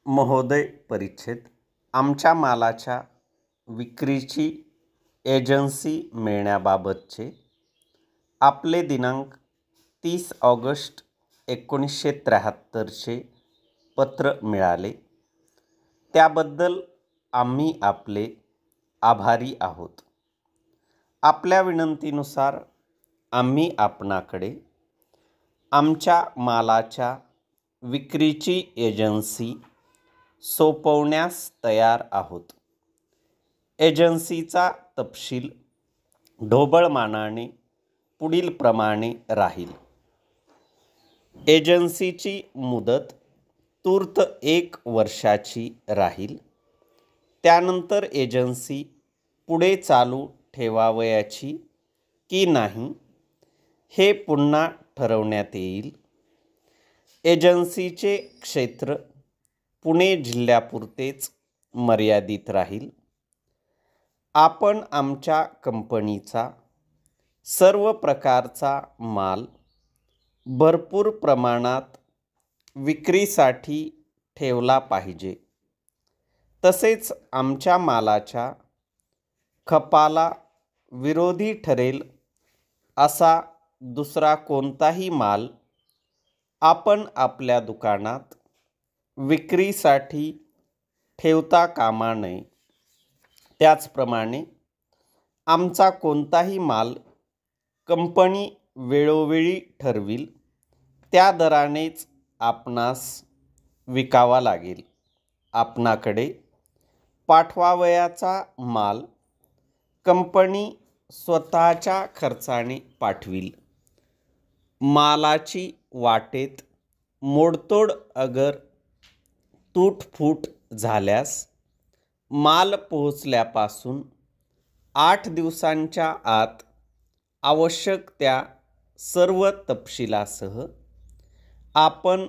महोदय परिच्छेद आमच्या मालाच्या विक्रीची एजन्सी मिळण्याबाबतचे आपले दिनांक 30 ऑगस्ट 1973चे पत्र मिळाले. त्याबद्दल आम्ही आपले आभारी आहोत. आपल्या विनंतीनुसार आम्ही आपणाकडे आमच्या मालाच्या विक्रीची एजन्सी सोपवण्यास तयार आहोत. एजन्सीचा तपशील ढोबळमानाने पुढील प्रमाणे राहील. एजन्सीची मुदत तूर्त 1 वर्षाची राहील. त्यानंतर एजन्सी पुढे चालू ठेवावयाची की नाही हे पुन्हा ठरवण्यात येईल. एजन्सीचे क्षेत्र पुणे जिल्ह्यापुरतेच मर्यादित राहील. आपण आमच्या कंपनीचा सर्व प्रकारचा माल भरपूर प्रमाणात विक्रीसाठी ठेवला पाहिजे. तसेच आमच्या मालाच्या खपाला विरोधी ठरेल असा दुसरा कोणताही माल आपण आपल्या दुकानात विक्रीसाठी ठेवता कामा नये. त्याचप्रमाणे आमचा कोणताही माल कंपनी वेळोवेळी ठरविल त्या दरानेच आपणास विकावा लागेल. आपणाकडे पाठवावयाचा माल कंपनी स्वतःच्या खर्चाने पाठविल. मालाची वाटेत मोडतोड अगर तूटफूट झाल्यास माल पोहोचल्यापासून 8 दिवसांच्या आत आवश्यक त्या सर्व तपशिलासह आपण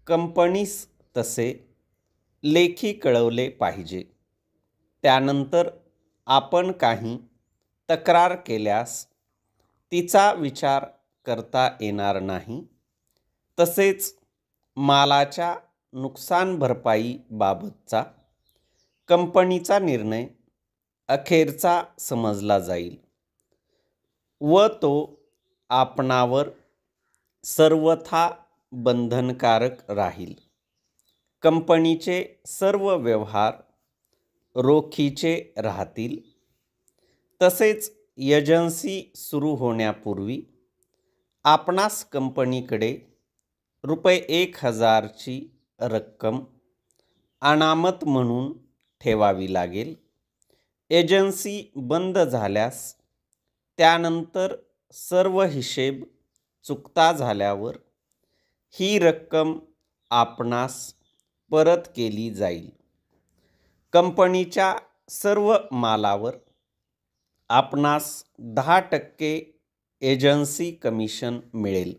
कंपनीस तसे लेखी कळवले पाहिजे. त्यानंतर आपण काही तक्रार केल्यास तिचा विचार करता येणार नाही. तसेच मालाच्या नुकसान भरपाई बाबतचा कंपनीचा निर्णय अखेरचा समजला जाईल व तो आपणावर सर्वथा बंधनकारक राहील. कंपनीचे सर्व व्यवहार रोखीचे राहतील. तसेच एजन्सी सुरू होण्यापूर्वी आपणास कंपनीकडे ₹1000ची रक्कम अनामत म्हणून ठेवावी लागेल. एजन्सी बंद झाल्यास त्यानंतर सर्व हिशेब चुकता झाल्यावर ही रक्कम आपणास परत केली जाईल. कंपनीच्या सर्व मालावर आपणास 10% एजन्सी कमिशन मिळेल.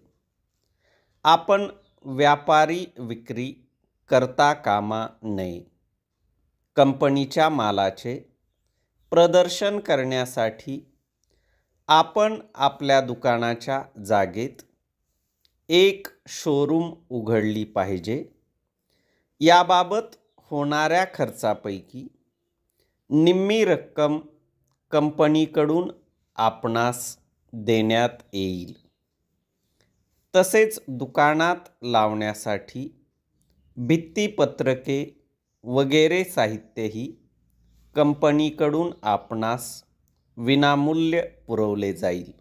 आपण व्यापारी विक्री करता कामा नये. कंपनीच्या मालाचे प्रदर्शन करण्यासाठी आपण आपल्या दुकानाच्या जागेत एक शोरूम उघडली पाहिजे. याबाबत होणाऱ्या खर्चापैकी निम्मी रक्कम कंपनीकडून आपणास देण्यात येईल. तसेच दुकानात लावण्यासाठी भित्तीपत्रके वगैरे साहित्यही कंपनीकडून आपणास विनामूल्य पुरवले जाईल.